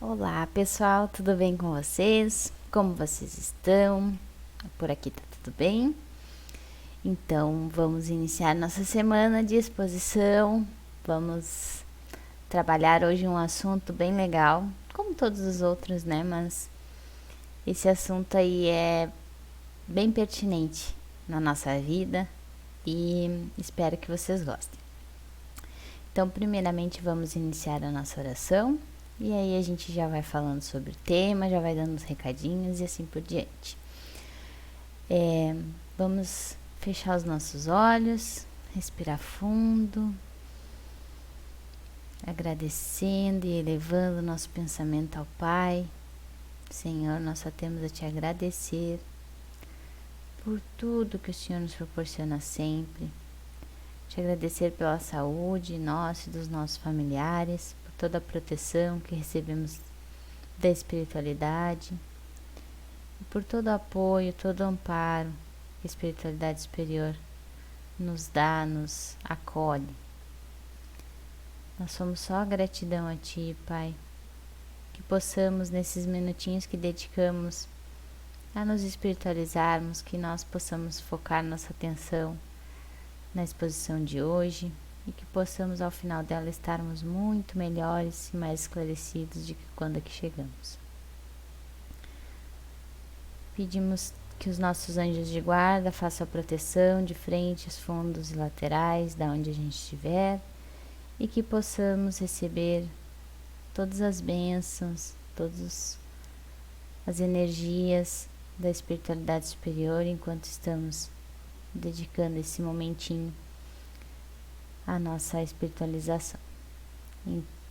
Olá pessoal, tudo bem com vocês? Como vocês estão? Por aqui tá tudo bem? Então vamos iniciar nossa semana de exposição. Vamos trabalhar hoje um assunto bem legal, como todos os outros, né? Mas esse assunto aí é bem pertinente na nossa vida e espero que vocês gostem. Então, primeiramente, vamos iniciar a nossa oração. E aí a gente já vai falando sobre o tema, já vai dando os recadinhos e assim por diante. Vamos fechar os nossos olhos, respirar fundo, agradecendo e elevando o nosso pensamento ao Pai. Senhor, nós só temos a Te agradecer por tudo que o Senhor nos proporciona sempre. Te agradecer pela saúde nossa e dos nossos familiares, por toda a proteção que recebemos da espiritualidade, e por todo o apoio, todo o amparo que a espiritualidade superior nos dá, nos acolhe. Nós somos só gratidão a Ti, Pai, que possamos nesses minutinhos que dedicamos a nos espiritualizarmos, que nós possamos focar nossa atenção na exposição de hoje e que possamos ao final dela estarmos muito melhores e mais esclarecidos de que quando aqui chegamos. Pedimos que os nossos anjos de guarda façam a proteção de frentes, fundos e laterais da onde a gente estiver e que possamos receber todas as bênçãos, todas as energias da espiritualidade superior enquanto estamos dedicando esse momentinho à nossa espiritualização.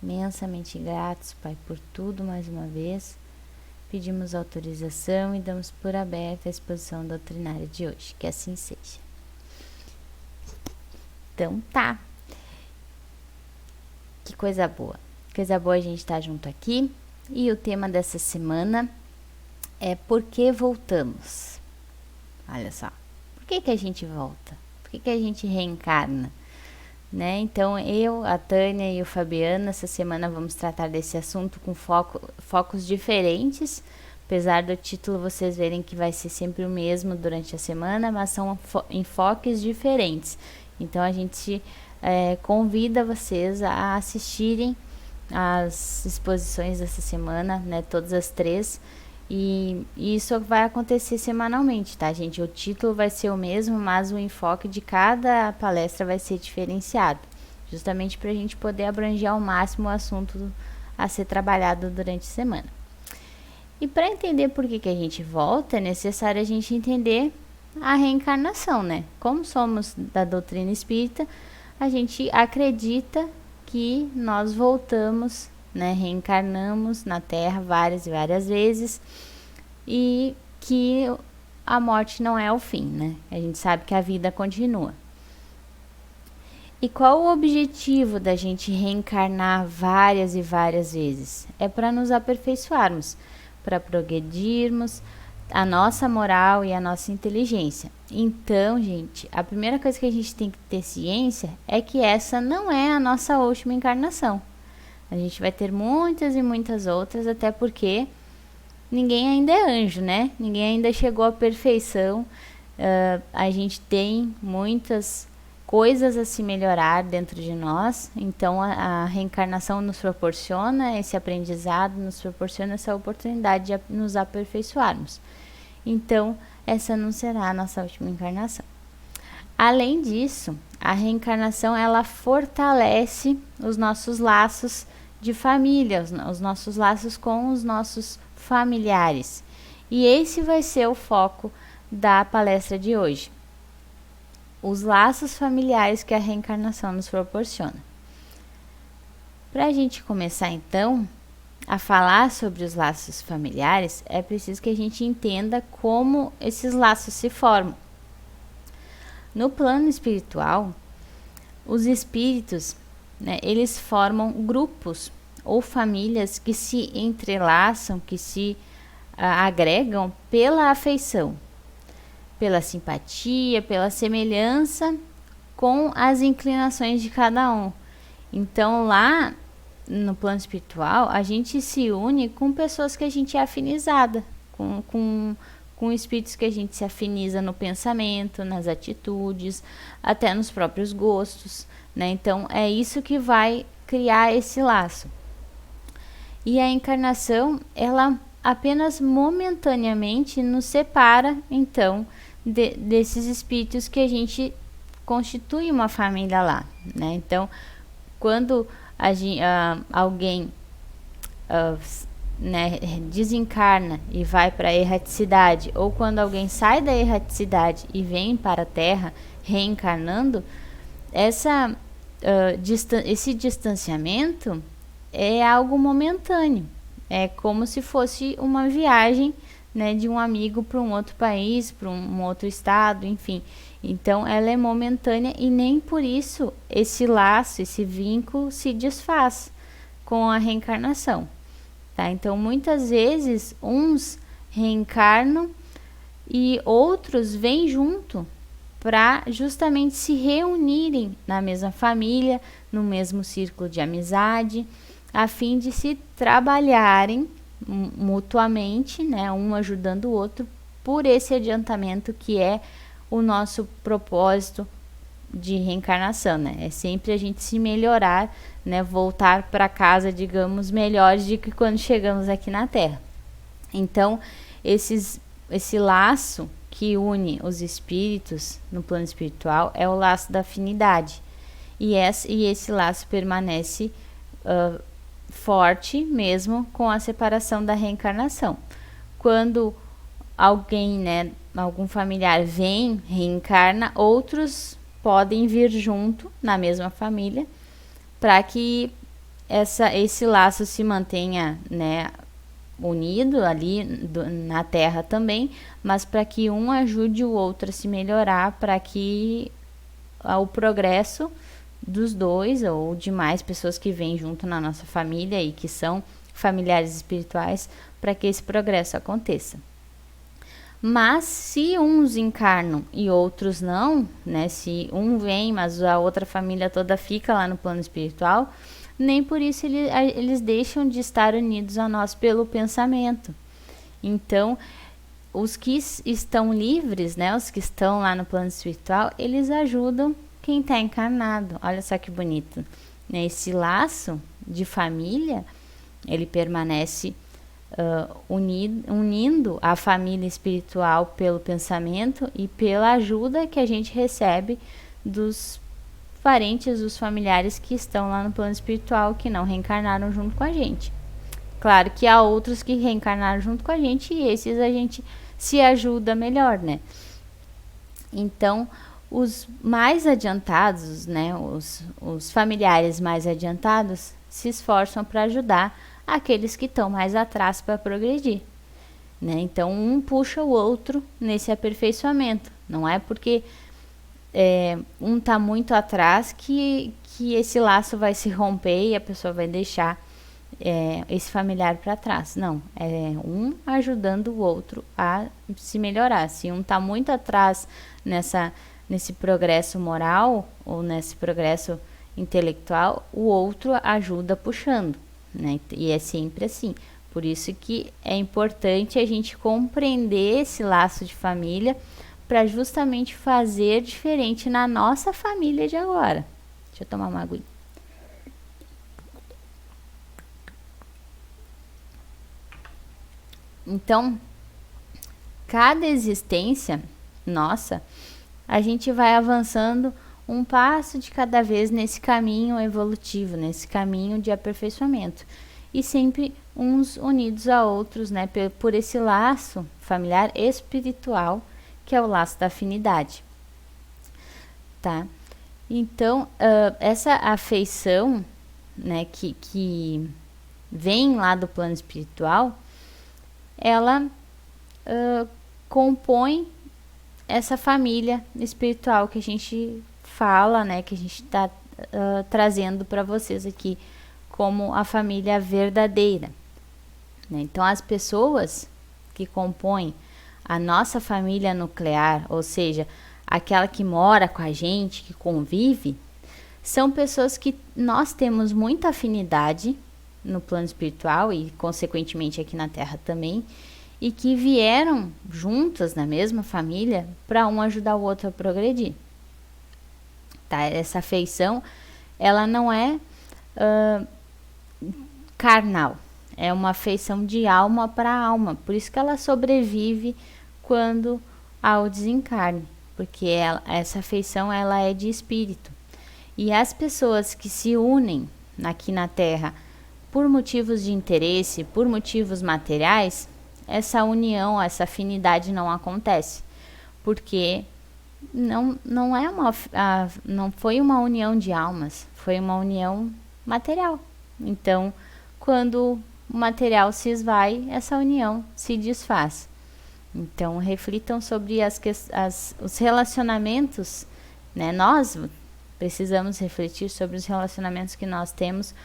Imensamente gratos, Pai, por tudo mais uma vez. Pedimos autorização e damos por aberta a exposição doutrinária de hoje. Que assim seja. Então tá. Que coisa boa. Coisa boa a gente estar junto aqui. E o tema dessa semana é por que voltamos. Olha só. Por que a gente volta? Por que a gente reencarna? Né? Então eu, a Tânia e o Fabiano, essa semana vamos tratar desse assunto com focos diferentes, apesar do título vocês verem que vai ser sempre o mesmo durante a semana, mas são enfoques diferentes. Então a gente convida vocês a assistirem as exposições dessa semana, né? Todas as 3. E isso vai acontecer semanalmente, tá, gente? O título vai ser o mesmo, mas o enfoque de cada palestra vai ser diferenciado, justamente para a gente poder abranger ao máximo o assunto a ser trabalhado durante a semana. E para entender por que a gente volta, é necessário a gente entender a reencarnação, né? Como somos da doutrina espírita, a gente acredita que nós voltamos, né, reencarnamos na Terra várias e várias vezes e que a morte não é o fim, né? A gente sabe que a vida continua. E qual o objetivo da gente reencarnar várias e várias vezes? É para nos aperfeiçoarmos, para progredirmos a nossa moral e a nossa inteligência. Então, gente, a primeira coisa que a gente tem que ter ciência é que essa não é a nossa última encarnação. A gente vai ter muitas e muitas outras, até porque ninguém ainda é anjo, né? Ninguém ainda chegou à perfeição. A gente tem muitas coisas a se melhorar dentro de nós. Então, a reencarnação nos proporciona esse aprendizado, nos proporciona essa oportunidade de nos aperfeiçoarmos. Então, essa não será a nossa última encarnação. Além disso, a reencarnação ela fortalece os nossos laços de família, os nossos laços com os nossos familiares. E esse vai ser o foco da palestra de hoje. Os laços familiares que a reencarnação nos proporciona. Para a gente começar então a falar sobre os laços familiares, é preciso que a gente entenda como esses laços se formam. No plano espiritual, os espíritos, né, eles formam grupos ou famílias que se entrelaçam, que se agregam pela afeição, pela simpatia, pela semelhança com as inclinações de cada um. Então lá no plano espiritual, a gente se une com pessoas que a gente é afinizada, com espíritos que a gente se afiniza no pensamento, nas atitudes, até nos próprios gostos, né? Então, é isso que vai criar esse laço. E a encarnação, ela apenas momentaneamente nos separa, então, desses espíritos que a gente constitui uma família lá, né? Então, quando alguém né, desencarna e vai para a erraticidade, ou quando alguém sai da erraticidade e vem para a Terra reencarnando, esse distanciamento é algo momentâneo. É como se fosse uma viagem, né, de um amigo para um outro país, para um outro estado, enfim. Então, ela é momentânea e nem por isso esse laço, esse vínculo se desfaz com a reencarnação. Tá? Então, muitas vezes, uns reencarnam e outros vêm junto para justamente se reunirem na mesma família, no mesmo círculo de amizade, a fim de se trabalharem mutuamente, né, um ajudando o outro, por esse adiantamento que é o nosso propósito de reencarnação, né? É sempre a gente se melhorar, né, voltar para casa, digamos, melhores do que quando chegamos aqui na Terra. Então, esse laço que une os espíritos no plano espiritual é o laço da afinidade. E esse laço permanece forte mesmo com a separação da reencarnação. Quando alguém, né, algum familiar vem, reencarna, outros podem vir junto na mesma família para que esse laço se mantenha, né, unido ali na Terra também, mas para que um ajude o outro a se melhorar, para que o progresso dos dois ou de mais pessoas que vêm junto na nossa família e que são familiares espirituais, para que esse progresso aconteça. Mas se uns encarnam e outros não, né, se um vem, mas a outra família toda fica lá no plano espiritual, nem por isso eles deixam de estar unidos a nós pelo pensamento. Então, os que estão livres, né, os que estão lá no plano espiritual, eles ajudam quem está encarnado. Olha só que bonito, né? Esse laço de família, ele permanece unindo a família espiritual pelo pensamento e pela ajuda que a gente recebe dos parentes, dos familiares que estão lá no plano espiritual, que não reencarnaram junto com a gente. Claro que há outros que reencarnaram junto com a gente e esses a gente se ajuda melhor, né? Então, os mais adiantados, né, os familiares mais adiantados se esforçam para ajudar aqueles que estão mais atrás para progredir, né? Então, um puxa o outro nesse aperfeiçoamento. Não é porque um está muito atrás que esse laço vai se romper e a pessoa vai deixar esse familiar para trás. Não, é um ajudando o outro a se melhorar. Se um está muito atrás nesse progresso moral ou nesse progresso intelectual, o outro ajuda puxando, né? E é sempre assim. Por isso que é importante a gente compreender esse laço de família para justamente fazer diferente na nossa família de agora. Deixa eu tomar uma aguinha. Então, cada existência nossa, a gente vai avançando um passo de cada vez nesse caminho evolutivo, nesse caminho de aperfeiçoamento. E sempre uns unidos a outros, né, por esse laço familiar espiritual, que é o laço da afinidade. Tá? Então, essa afeição, né, que vem lá do plano espiritual, ela compõe essa família espiritual que a gente fala, né, que a gente está trazendo para vocês aqui como a família verdadeira, né? Então, as pessoas que compõem a nossa família nuclear, ou seja, aquela que mora com a gente, que convive, são pessoas que nós temos muita afinidade, no plano espiritual e consequentemente aqui na Terra também, e que vieram juntas na mesma família para um ajudar o outro a progredir. Tá? Essa afeição, ela não é carnal, é uma afeição de alma para alma, por isso que ela sobrevive quando há o desencarne, porque essa afeição ela é de espírito. E as pessoas que se unem aqui na Terra por motivos de interesse, por motivos materiais, essa união, essa afinidade não acontece, porque não foi uma união de almas, foi uma união material. Então, quando o material se esvai, essa união se desfaz. Então, reflitam sobre os relacionamentos, né? Nós precisamos refletir sobre os relacionamentos que nós temos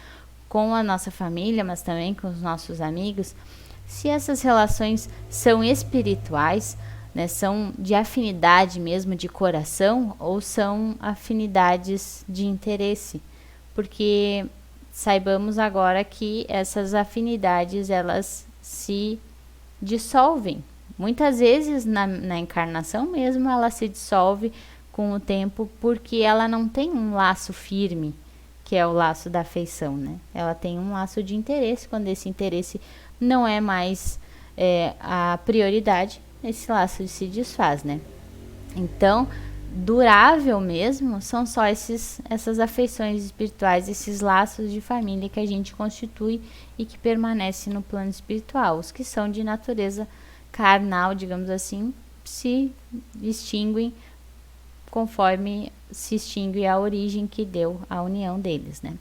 com a nossa família, mas também com os nossos amigos. Se essas relações são espirituais, né, são de afinidade mesmo, de coração, ou são afinidades de interesse. Porque saibamos agora que essas afinidades, elas se dissolvem. Muitas vezes na encarnação mesmo, ela se dissolve com o tempo, porque ela não tem um laço firme, que é o laço da afeição, né? Ela tem um laço de interesse, quando esse interesse não é mais a prioridade, esse laço se desfaz, né? Então, durável mesmo são só essas afeições espirituais, esses laços de família que a gente constitui e que permanece no plano espiritual. Os que são de natureza carnal, digamos assim, se extinguem conforme se extingue a origem que deu a união deles, né?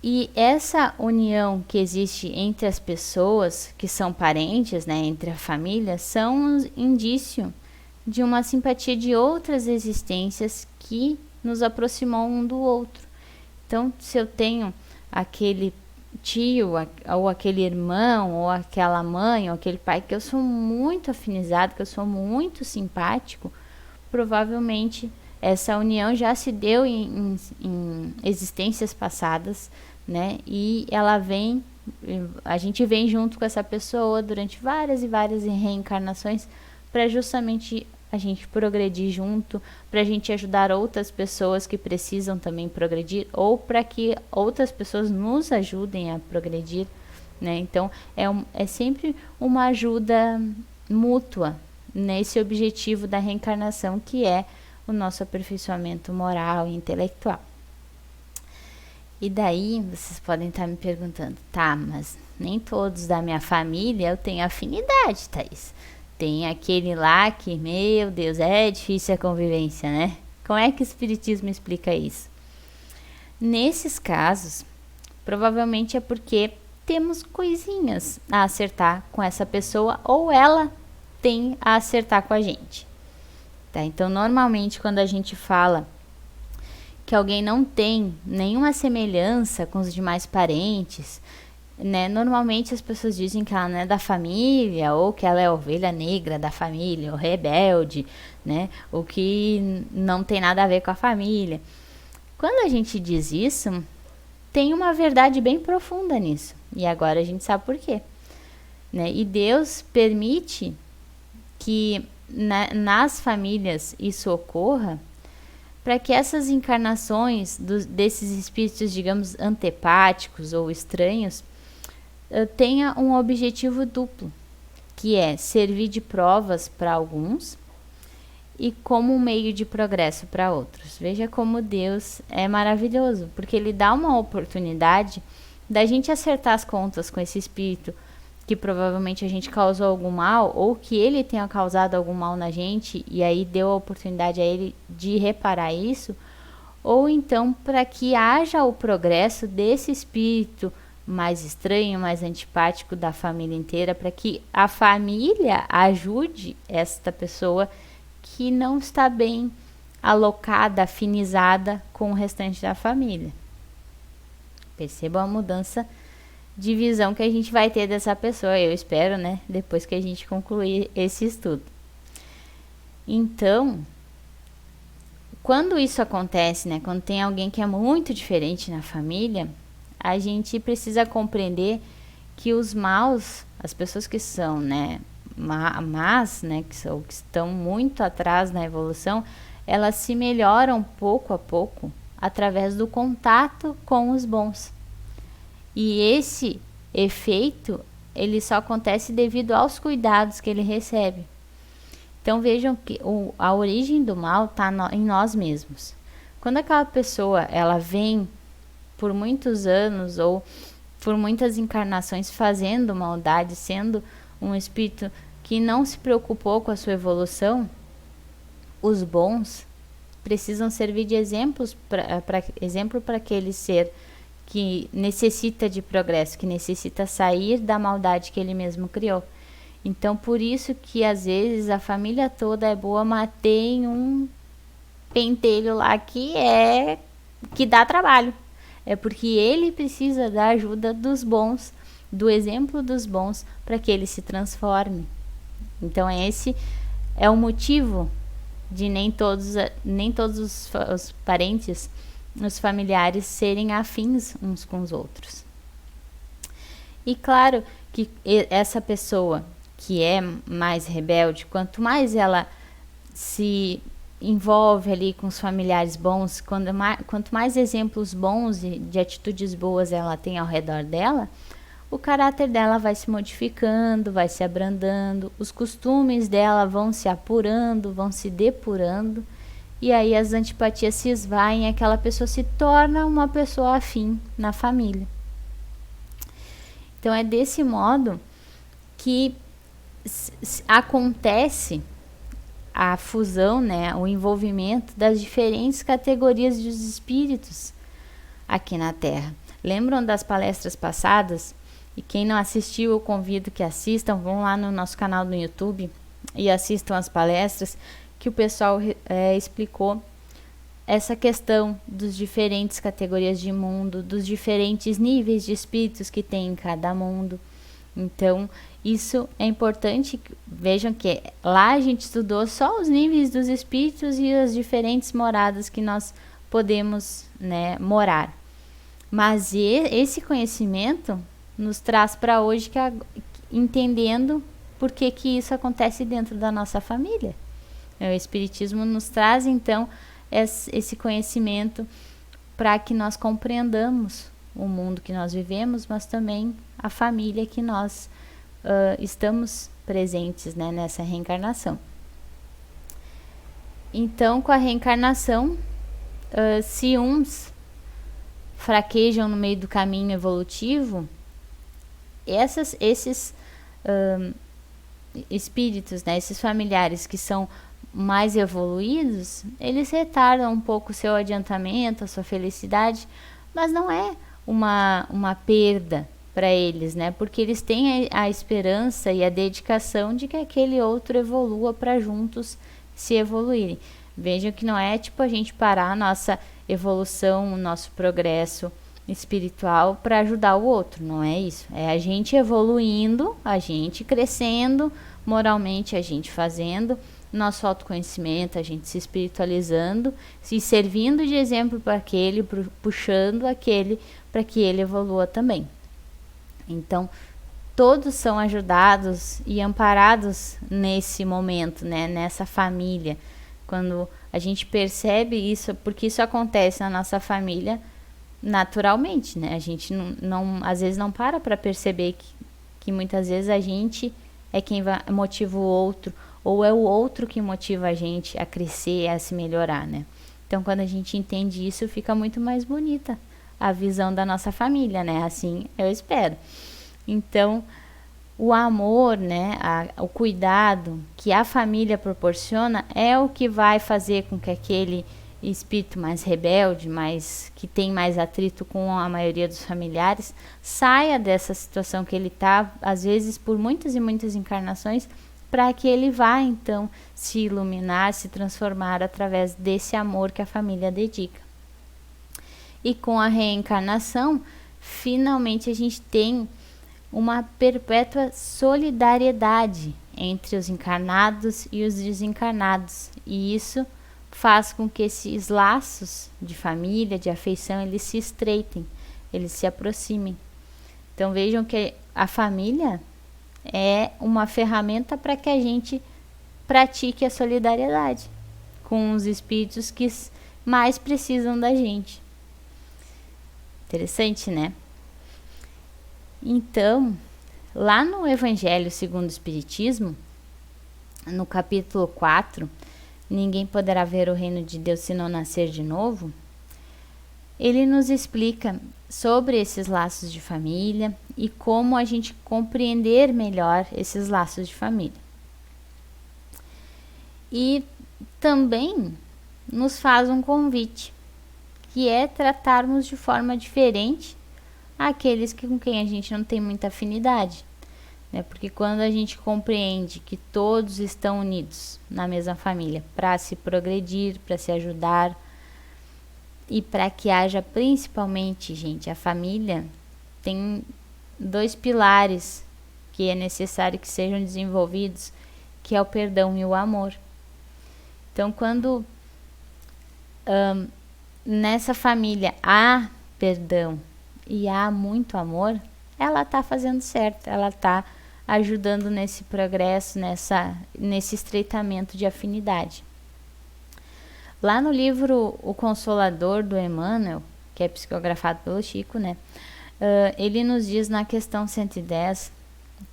E essa união que existe entre as pessoas que são parentes, né, entre a família, são um indício de uma simpatia de outras existências que nos aproximou um do outro. Então, se eu tenho aquele tio, ou aquele irmão, ou aquela mãe, ou aquele pai que eu sou muito afinizado, que eu sou muito simpático, provavelmente essa união já se deu em existências passadas, né? E a gente vem junto com essa pessoa durante várias e várias reencarnações para justamente a gente progredir junto, para a gente ajudar outras pessoas que precisam também progredir, ou para que outras pessoas nos ajudem a progredir, né? Então, é sempre uma ajuda mútua nesse objetivo da reencarnação, que é o nosso aperfeiçoamento moral e intelectual. E daí, vocês podem estar me perguntando, tá, mas nem todos da minha família eu tenho afinidade, Thaís. Tem aquele lá que, meu Deus, é difícil a convivência, né? Como é que o Espiritismo explica isso? Nesses casos, provavelmente é porque temos coisinhas a acertar com essa pessoa, ou ela tem a acertar com a gente. Tá? Então, normalmente, quando a gente fala que alguém não tem nenhuma semelhança com os demais parentes, né? Normalmente as pessoas dizem que ela não é da família, ou que ela é a ovelha negra da família, ou rebelde, né? Ou que não tem nada a ver com a família. Quando a gente diz isso, tem uma verdade bem profunda nisso. E agora a gente sabe por quê, né? E Deus permite que nas famílias isso ocorra, para que essas encarnações desses espíritos, digamos, antepáticos ou estranhos, tenha um objetivo duplo, que é servir de provas para alguns e como um meio de progresso para outros. Veja como Deus é maravilhoso, porque Ele dá uma oportunidade da gente acertar as contas com esse espírito que provavelmente a gente causou algum mal, ou que ele tenha causado algum mal na gente, e aí deu a oportunidade a ele de reparar isso, ou então para que haja o progresso desse espírito mais estranho, mais antipático da família inteira, para que a família ajude esta pessoa que não está bem alocada, afinizada com o restante da família. Percebam a mudança de visão que a gente vai ter dessa pessoa, eu espero, né? Depois que a gente concluir esse estudo. Então, quando isso acontece, né? Quando tem alguém que é muito diferente na família, a gente precisa compreender que os maus, as pessoas que são, né, más, né, que estão muito atrás na evolução, elas se melhoram pouco a pouco através do contato com os bons. E esse efeito, ele só acontece devido aos cuidados que ele recebe. Então vejam que a origem do mal está em nós mesmos. Quando aquela pessoa ela vem por muitos anos ou por muitas encarnações fazendo maldade, sendo um espírito que não se preocupou com a sua evolução, os bons precisam servir de exemplo para aquele ser que necessita de progresso, que necessita sair da maldade que ele mesmo criou. Então, por isso que às vezes a família toda é boa, mas tem um pentelho lá que dá trabalho. É porque ele precisa da ajuda dos bons, do exemplo dos bons, para que ele se transforme. Então, esse é o motivo de nem todos os parentes, os familiares serem afins uns com os outros. E claro que essa pessoa que é mais rebelde, quanto mais ela se envolve ali com os familiares bons, quanto mais exemplos bons de atitudes boas ela tem ao redor dela, o caráter dela vai se modificando, vai se abrandando, os costumes dela vão se apurando, vão se depurando, e aí as antipatias se esvaem e aquela pessoa se torna uma pessoa afim na família. Então é desse modo que acontece a fusão, né, o envolvimento das diferentes categorias dos espíritos aqui na Terra. Lembram das palestras passadas? E quem não assistiu, eu convido que assistam, vão lá no nosso canal no YouTube e assistam as palestras que o pessoal explicou essa questão dos diferentes categorias de mundo, dos diferentes níveis de espíritos que tem em cada mundo. Então, isso é importante. Vejam que lá a gente estudou só os níveis dos espíritos e as diferentes moradas que nós podemos, né, morar. Mas esse conhecimento nos traz para hoje, entendendo por que isso acontece dentro da nossa família. O Espiritismo nos traz, então, esse conhecimento para que nós compreendamos o mundo que nós vivemos, mas também a família que nós estamos presentes, né, nessa reencarnação. Então, com a reencarnação, se uns fraquejam no meio do caminho evolutivo, esses espíritos, né, esses familiares que são mais evoluídos, eles retardam um pouco o seu adiantamento, a sua felicidade, mas não é uma perda para eles, né? Porque eles têm a esperança e a dedicação de que aquele outro evolua para juntos se evoluírem. Vejam que não é tipo a gente parar a nossa evolução, o nosso progresso espiritual para ajudar o outro, não é isso. É a gente evoluindo, a gente crescendo moralmente, a gente fazendo nosso autoconhecimento, a gente se espiritualizando, se servindo de exemplo para aquele, puxando aquele para que ele evolua também. Então, todos são ajudados e amparados nesse momento, né, nessa família. Quando a gente percebe isso, porque isso acontece na nossa família naturalmente, né? A gente às vezes não para perceber que muitas vezes a gente é quem motiva o outro, ou é o outro que motiva a gente a crescer, a se melhorar, né? Então, quando a gente entende isso, fica muito mais bonita a visão da nossa família, né? Assim, eu espero. Então, o amor, né, o cuidado que a família proporciona é o que vai fazer com que aquele espírito mais rebelde, que tem mais atrito com a maioria dos familiares, saia dessa situação que ele está, às vezes por muitas e muitas encarnações, para que ele vá então se iluminar, se transformar através desse amor que a família dedica. E com a reencarnação, finalmente a gente tem uma perpétua solidariedade entre os encarnados e os desencarnados, e isso faz com que esses laços de família, de afeição, eles se estreitem. eles se aproximem. Então vejam que a família é uma ferramenta para que a gente pratique a solidariedade com os espíritos que mais precisam da gente. Interessante, né? Então, lá no Evangelho segundo o Espiritismo, no capítulo 4, ninguém poderá ver o reino de Deus se não nascer de novo, ele nos explica sobre esses laços de família e como a gente compreender melhor esses laços de família. E também nos faz um convite, que é tratarmos de forma diferente aqueles com quem a gente não tem muita afinidade, né? Porque quando a gente compreende que todos estão unidos na mesma família para se progredir, para se ajudar e para que haja principalmente, gente, a família tem 2 pilares que é necessário que sejam desenvolvidos, que é o perdão e o amor. Então, quando nessa família há perdão e há muito amor, ela está fazendo certo, ela está ajudando nesse progresso, nesse estreitamento de afinidade. Lá no livro O Consolador, do Emmanuel, que é psicografado pelo Chico, né? Ele nos diz na questão 110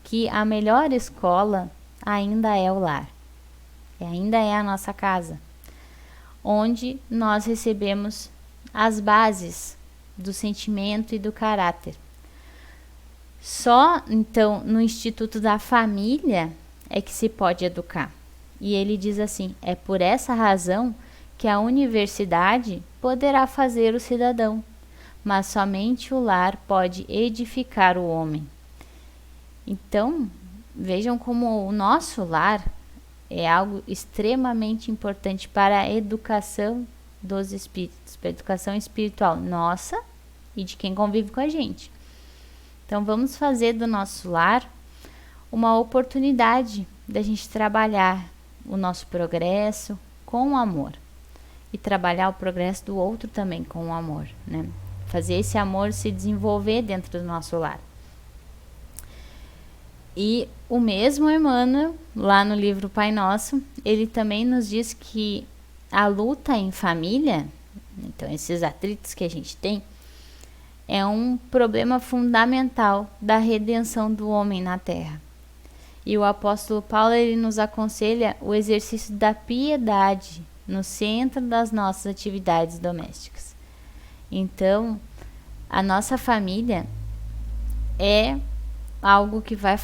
que a melhor escola ainda é o lar, ainda é a nossa casa, onde nós recebemos as bases do sentimento e do caráter. Só, então, no Instituto da Família é que se pode educar. E ele diz assim, é por essa razão que a universidade poderá fazer o cidadão, mas somente o lar pode edificar o homem. Então, vejam como o nosso lar é algo extremamente importante para a educação dos espíritos, para a educação espiritual nossa e de quem convive com a gente. Então, vamos fazer do nosso lar uma oportunidade da gente trabalhar o nosso progresso com amor e trabalhar o progresso do outro também com amor, né? Fazer esse amor se desenvolver dentro do nosso lar. E o mesmo Emmanuel, lá no livro Pai Nosso, ele também nos diz que a luta em família, então esses atritos que a gente tem, é um problema fundamental da redenção do homem na Terra. E o apóstolo Paulo, ele nos aconselha o exercício da piedade no centro das nossas atividades domésticas. Então, a nossa família é algo que vai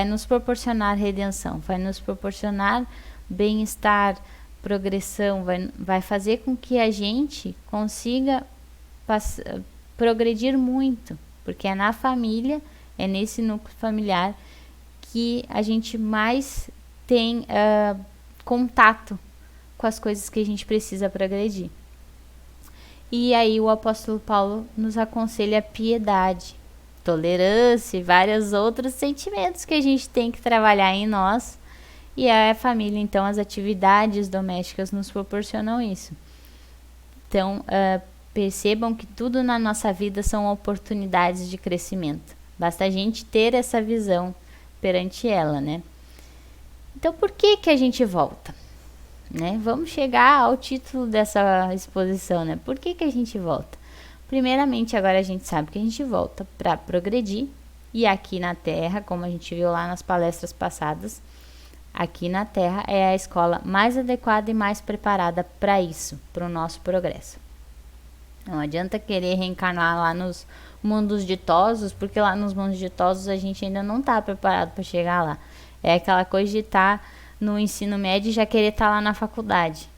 nos proporcionar redenção, vai nos proporcionar bem-estar, progressão, vai fazer com que a gente consiga progredir muito, porque é na família, é nesse núcleo familiar que a gente mais tem contato com as coisas que a gente precisa progredir. E aí o apóstolo Paulo nos aconselha a piedade, tolerância e vários outros sentimentos que a gente tem que trabalhar em nós. E a família, então, as atividades domésticas nos proporcionam isso. Então, percebam que tudo na nossa vida são oportunidades de crescimento. Basta a gente ter essa visão perante ela, né? Então, por que a gente volta? Né? Vamos chegar ao título dessa exposição, né? Por que a gente volta? Primeiramente, agora a gente sabe que a gente volta para progredir. E aqui na Terra, como a gente viu lá nas palestras passadas, aqui na Terra é a escola mais adequada e mais preparada para isso, para o nosso progresso. Não adianta querer reencarnar lá nos mundos ditosos, porque lá nos mundos ditosos a gente ainda não está preparado para chegar lá. É aquela coisa de estar no ensino médio e já querer estar lá na faculdade.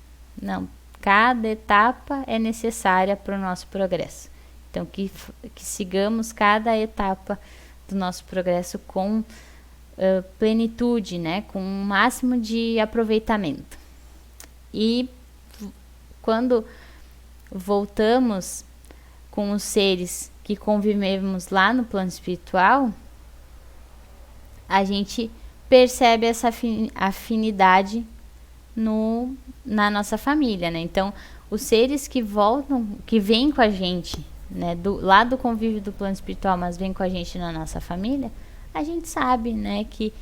Não, cada etapa é necessária para o nosso progresso. Então, que sigamos cada etapa do nosso progresso com plenitude, né? Com o máximo de aproveitamento. E quando voltamos com os seres que convivemos lá no plano espiritual, a gente percebe essa afinidade na nossa família, né? Então, os seres que voltam, que vêm com a gente né, lá do convívio do plano espiritual, mas vem com a gente na nossa família, a gente sabe, né, que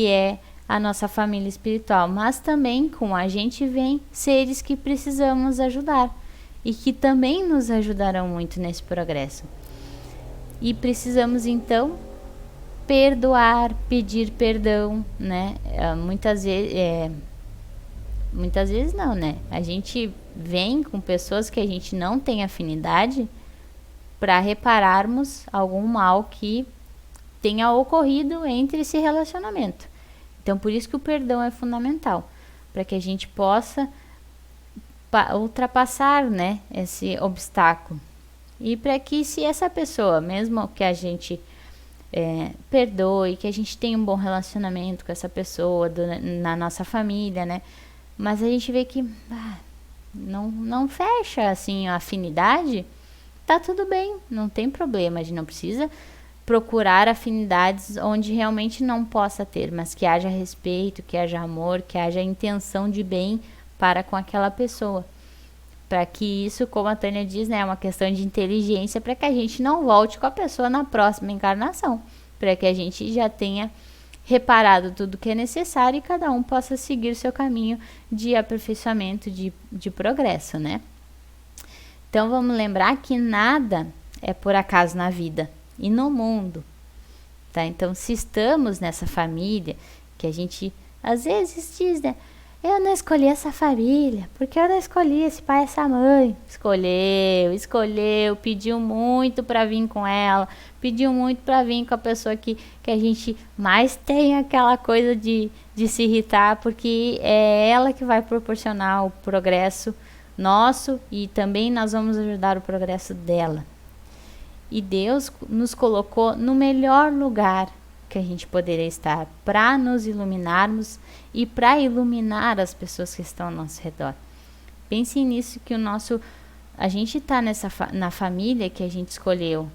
é a nossa família espiritual. Mas também com a gente vem seres que precisamos ajudar e que também nos ajudarão muito nesse progresso. E precisamos então perdoar, pedir perdão, né? Muitas vezes não, né? A gente vem com pessoas que a gente não tem afinidade para repararmos algum mal que tenha ocorrido entre esse relacionamento. Então, por isso que o perdão é fundamental, para que a gente possa ultrapassar, né, esse obstáculo. E para que, se essa pessoa, mesmo que a gente perdoe, que a gente tenha um bom relacionamento com essa pessoa na nossa família, né, mas a gente vê que não fecha assim a afinidade, tá tudo bem, não tem problema, a gente não precisa procurar afinidades onde realmente não possa ter, mas que haja respeito, que haja amor, que haja intenção de bem para com aquela pessoa. Para que isso, como a Tânia diz, né, é uma questão de inteligência, para que a gente não volte com a pessoa na próxima encarnação, para que a gente já tenha reparado tudo que é necessário e cada um possa seguir seu caminho de aperfeiçoamento, de progresso, né? Então vamos lembrar que nada é por acaso na vida e no mundo, tá? Então, se estamos nessa família, que a gente às vezes diz, né, eu não escolhi essa família, porque eu não escolhi esse pai e essa mãe. Escolheu, pediu muito para vir com ela, pediu muito para vir com a pessoa que a gente mais tem aquela coisa de se irritar, porque é ela que vai proporcionar o progresso nosso e também nós vamos ajudar o progresso dela. E Deus nos colocou no melhor lugar que a gente poderia estar para nos iluminarmos e para iluminar as pessoas que estão ao nosso redor. Pensem nisso, que a gente está na família que a gente escolheu,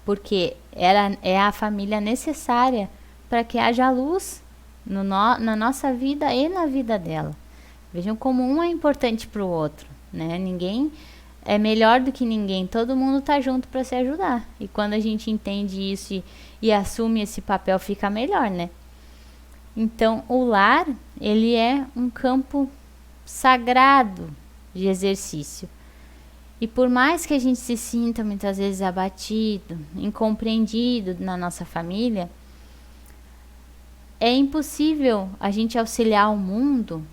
porque é a família necessária para que haja luz na nossa vida e na vida dela. Vejam como um é importante para o outro, né? Ninguém é melhor do que ninguém, todo mundo tá junto para se ajudar. E quando a gente entende isso e assume esse papel, fica melhor, né? Então, o lar, ele é um campo sagrado de exercício. E por mais que a gente se sinta muitas vezes abatido, incompreendido na nossa família, é impossível a gente auxiliar o mundo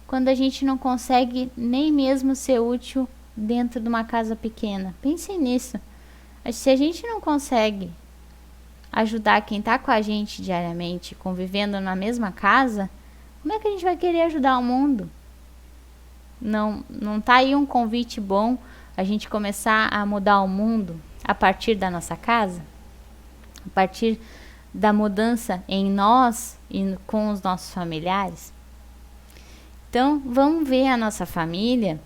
quando a gente não consegue nem mesmo ser útil dentro de uma casa pequena. Pensem nisso. Se a gente não consegue ajudar quem está com a gente diariamente, convivendo na mesma casa, como é que a gente vai querer ajudar o mundo? Não tá aí um convite bom a gente começar a mudar o mundo a partir da nossa casa? A partir da mudança em nós e com os nossos familiares? Então, vamos ver a nossa família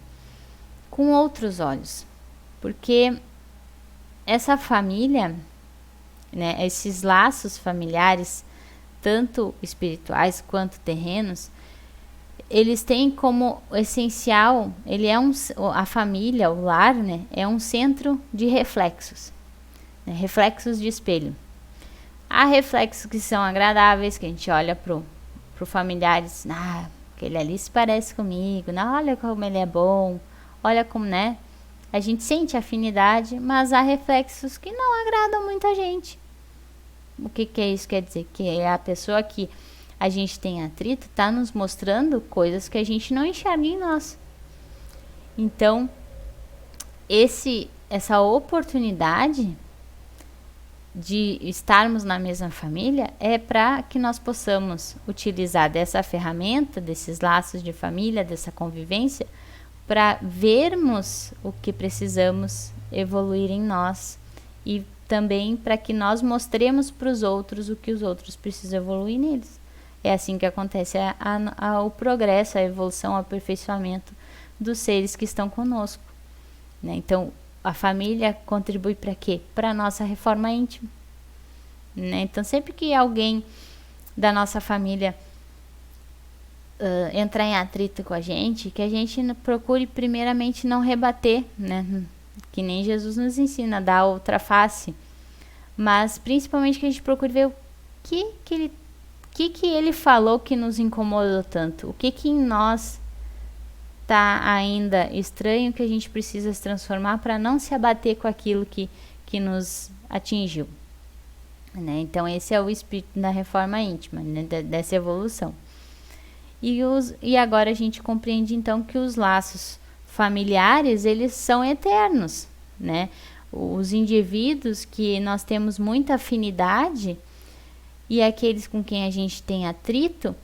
com outros olhos, porque essa família, né, esses laços familiares, tanto espirituais quanto terrenos, eles têm como essencial, a família, o lar, né, é um centro de reflexos, né, reflexos de espelho. Há reflexos que são agradáveis, que a gente olha pro familiar e diz, aquele ali se parece comigo, olha como ele é bom, olha como, né? A gente sente afinidade, mas há reflexos que não agradam muita gente. O que é isso? Quer dizer que é a pessoa que a gente tem atrito está nos mostrando coisas que a gente não enxerga em nós. Então, essa oportunidade de estarmos na mesma família é para que nós possamos utilizar dessa ferramenta, desses laços de família, dessa convivência, para vermos o que precisamos evoluir em nós e também para que nós mostremos para os outros o que os outros precisam evoluir neles. É assim que acontece o progresso, a evolução, o aperfeiçoamento dos seres que estão conosco, né? Então, a família contribui para quê? Para a nossa reforma íntima, né? Então, sempre que alguém da nossa família entrar em atrito com a gente, que a gente procure primeiramente não rebater, né? que nem Jesus nos ensina a dar outra face, mas principalmente que a gente procure ver o que ele falou que nos incomodou tanto, o que em nós tá ainda estranho que a gente precisa se transformar para não se abater com aquilo que nos atingiu, né? Então esse é o espírito da reforma íntima, né? Dessa evolução. E agora a gente compreende então que os laços familiares, eles são eternos, né? Os indivíduos que nós temos muita afinidade e aqueles com quem a gente tem atrito,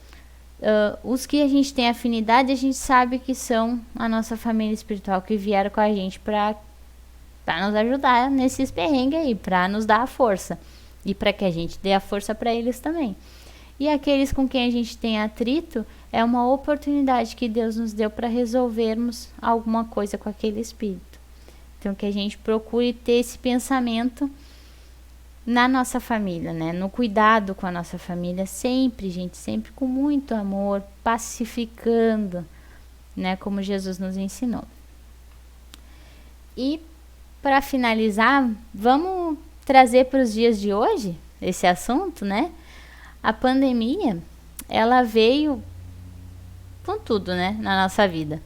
os que a gente tem afinidade, a gente sabe que são a nossa família espiritual, que vieram com a gente para nos ajudar nesses perrengues aí, para nos dar a força e para que a gente dê a força para eles também. E aqueles com quem a gente tem atrito, é uma oportunidade que Deus nos deu para resolvermos alguma coisa com aquele espírito. Então que a gente procure ter esse pensamento na nossa família, né? No cuidado com a nossa família, sempre, gente, sempre com muito amor, pacificando, né? Como Jesus nos ensinou. E para finalizar, vamos trazer para os dias de hoje esse assunto, né? A pandemia, ela veio com tudo, né? Na nossa vida.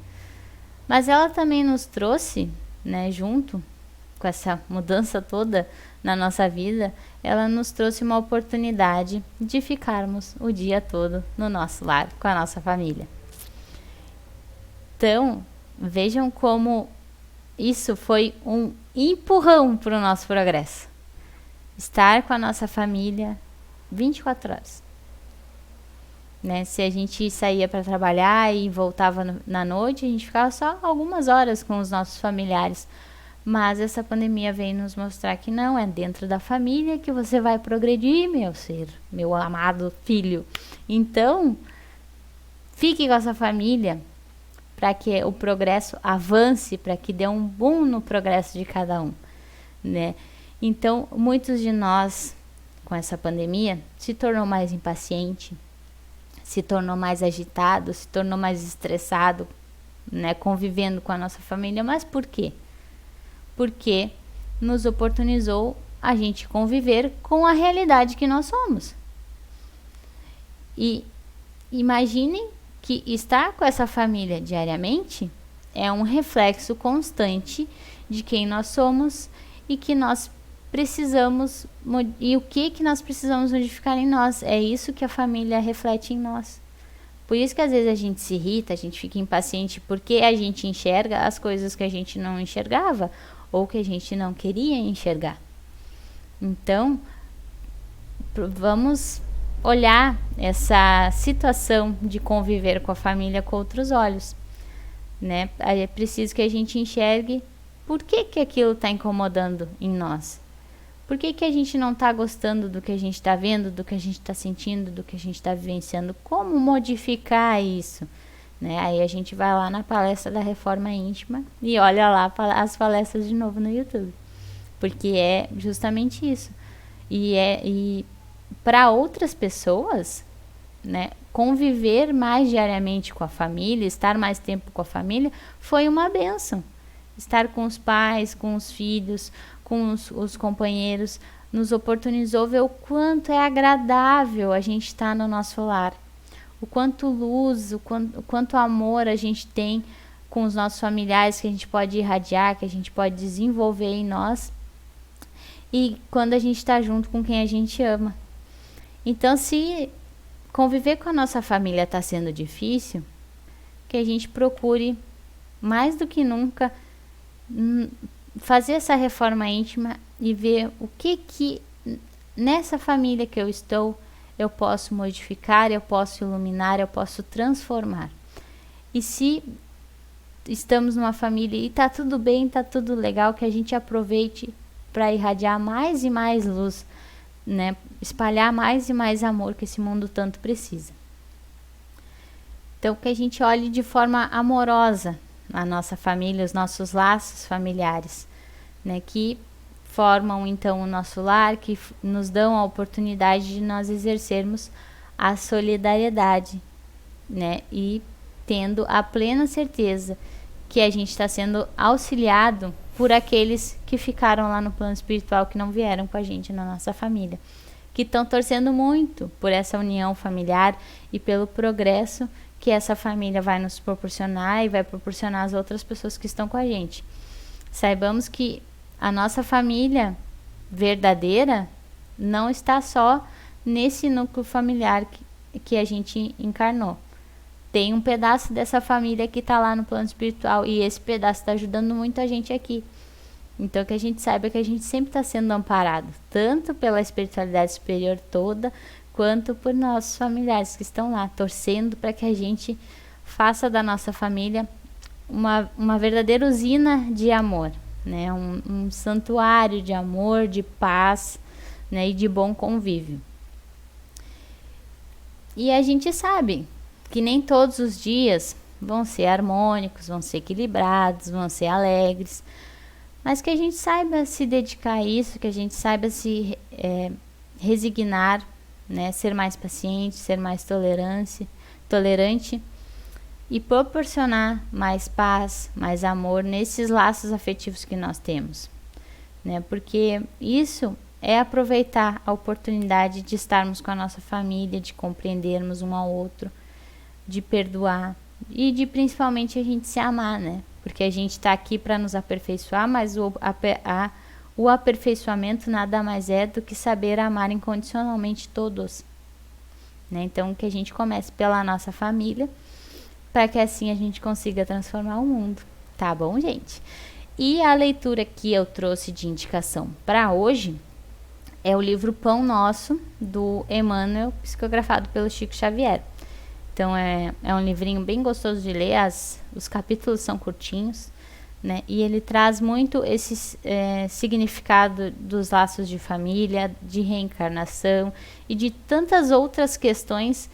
Mas ela também nos trouxe, né? Junto com essa mudança toda na nossa vida, ela nos trouxe uma oportunidade de ficarmos o dia todo no nosso lar, com a nossa família. Então, vejam como isso foi um empurrão para o nosso progresso. Estar com a nossa família 24 horas. Né? Se a gente saía para trabalhar e voltava na noite, a gente ficava só algumas horas com os nossos familiares. Mas essa pandemia veio nos mostrar que não, é dentro da família que você vai progredir, meu ser, meu amado filho. Então, fique com a sua família para que o progresso avance, para que dê um boom no progresso de cada um, né? Então, muitos de nós, com essa pandemia, se tornou mais impaciente, se tornou mais agitado, se tornou mais estressado, né? Convivendo com a nossa família. Mas por quê? Porque nos oportunizou a gente conviver com a realidade que nós somos. E imaginem que estar com essa família diariamente é um reflexo constante de quem nós somos e que nós precisamos, e o que nós precisamos modificar em nós. É isso que a família reflete em nós. Por isso que às vezes a gente se irrita, a gente fica impaciente porque a gente enxerga as coisas que a gente não enxergava ou que a gente não queria enxergar. Então, vamos olhar essa situação de conviver com a família com outros olhos, né? É preciso que a gente enxergue por que aquilo está incomodando em nós. Por que a gente não está gostando do que a gente está vendo, do que a gente está sentindo, do que a gente está vivenciando? Como modificar isso? Né? Aí a gente vai lá na palestra da Reforma Íntima e olha lá as palestras de novo no YouTube. Porque é justamente isso. E para outras pessoas, né, conviver mais diariamente com a família, estar mais tempo com a família, foi uma bênção. Estar com os pais, com os filhos, com os companheiros, nos oportunizou ver o quanto é agradável a gente estar no nosso lar. O quanto luz, o quanto amor a gente tem com os nossos familiares, que a gente pode irradiar, que a gente pode desenvolver em nós. E quando a gente está junto com quem a gente ama. Então, se conviver com a nossa família está sendo difícil, que a gente procure, mais do que nunca, fazer essa reforma íntima e ver o que nessa família que eu estou, eu posso modificar, eu posso iluminar, eu posso transformar. E se estamos numa família e está tudo bem, está tudo legal, que a gente aproveite para irradiar mais e mais luz, né? Espalhar mais e mais amor que esse mundo tanto precisa. Então, que a gente olhe de forma amorosa a nossa família, os nossos laços familiares, né? Que formam então o nosso lar, que nos dão a oportunidade de nós exercermos a solidariedade, né? E tendo a plena certeza que a gente está sendo auxiliado por aqueles que ficaram lá no plano espiritual, que não vieram com a gente na nossa família, que estão torcendo muito por essa união familiar e pelo progresso que essa família vai nos proporcionar e vai proporcionar às outras pessoas que estão com a gente. Saibamos que a nossa família verdadeira não está só nesse núcleo familiar que a gente encarnou. Tem um pedaço dessa família que está lá no plano espiritual e esse pedaço está ajudando muito a gente aqui. Então que a gente saiba que a gente sempre está sendo amparado, tanto pela espiritualidade superior toda, quanto por nossos familiares que estão lá, torcendo para que a gente faça da nossa família uma verdadeira usina de amor, né? Um santuário de amor, de paz, né? E de bom convívio. E a gente sabe que nem todos os dias vão ser harmônicos, vão ser equilibrados, vão ser alegres, mas que a gente saiba se dedicar a isso, que a gente saiba se resignar, né? Ser mais paciente, ser mais tolerante e proporcionar mais paz, mais amor nesses laços afetivos que nós temos, né? Porque isso é aproveitar a oportunidade de estarmos com a nossa família, de compreendermos um ao outro, de perdoar e de principalmente a gente se amar, né? Porque a gente está aqui para nos aperfeiçoar, mas o aperfeiçoamento nada mais é do que saber amar incondicionalmente todos, né? Então que a gente comece pela nossa família, para que assim a gente consiga transformar o mundo, tá bom, gente? E a leitura que eu trouxe de indicação para hoje é o livro Pão Nosso, do Emmanuel, psicografado pelo Chico Xavier. Então é um livrinho bem gostoso de ler, os capítulos são curtinhos, né? E ele traz muito esse significado dos laços de família, de reencarnação e de tantas outras questões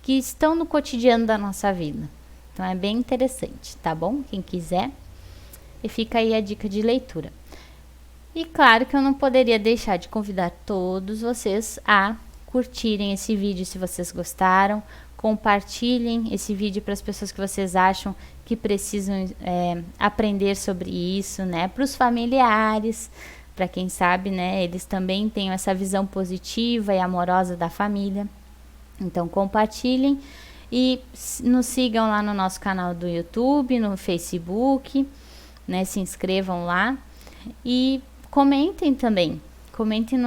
que estão no cotidiano da nossa vida. Então é bem interessante, tá bom? Quem quiser, e fica aí a dica de leitura. E claro que eu não poderia deixar de convidar todos vocês a curtirem esse vídeo se vocês gostaram, compartilhem esse vídeo para as pessoas que vocês acham que precisam aprender sobre isso, né? Para os familiares, para quem sabe, né? Eles também têm essa visão positiva e amorosa da família. Então compartilhem e nos sigam lá no nosso canal do YouTube, no Facebook, né? Se inscrevam lá e comentem também. Comentem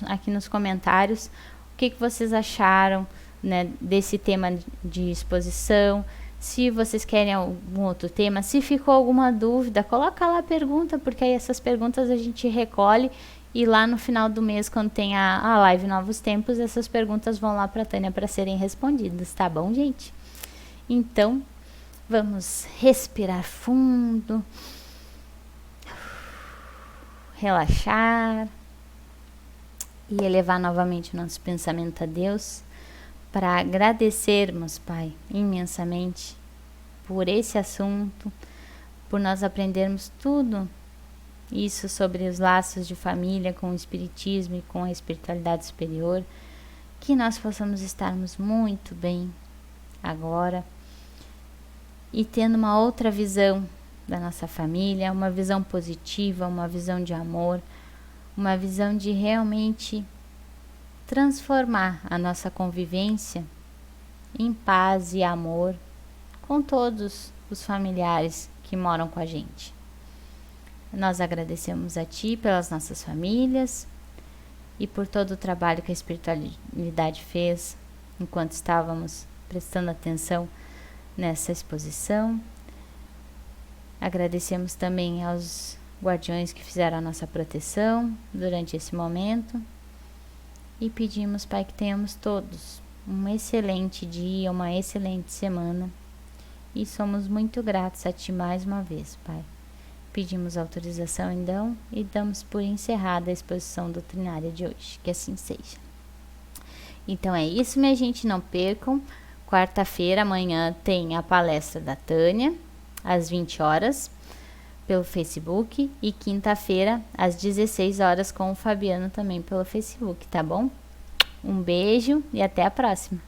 aqui nos comentários o que vocês acharam, né, desse tema de exposição. Se vocês querem algum outro tema, se ficou alguma dúvida, coloca lá a pergunta, porque aí essas perguntas a gente recolhe e lá no final do mês, quando tem a live Novos Tempos, essas perguntas vão lá para a Tânia para serem respondidas, tá bom, gente? Então, vamos respirar fundo, relaxar e elevar novamente o nosso pensamento a Deus, para agradecermos, Pai, imensamente por esse assunto, por nós aprendermos tudo isso sobre os laços de família com o espiritismo e com a espiritualidade superior, que nós possamos estarmos muito bem agora e tendo uma outra visão da nossa família, uma visão positiva, uma visão de amor, uma visão de realmente transformar a nossa convivência em paz e amor com todos os familiares que moram com a gente. Nós agradecemos a Ti pelas nossas famílias e por todo o trabalho que a espiritualidade fez enquanto estávamos prestando atenção nessa exposição. Agradecemos também aos guardiões que fizeram a nossa proteção durante esse momento. E pedimos, Pai, que tenhamos todos um excelente dia, uma excelente semana. E somos muito gratos a Ti mais uma vez, Pai. Pedimos autorização, então, e damos por encerrada a exposição doutrinária de hoje. Que assim seja. Então é isso, minha gente. Não percam. Quarta-feira, amanhã, tem a palestra da Tânia, às 20 horas. Pelo Facebook, e quinta-feira às 16 horas com o Fabiano também pelo Facebook, tá bom? Um beijo e até a próxima!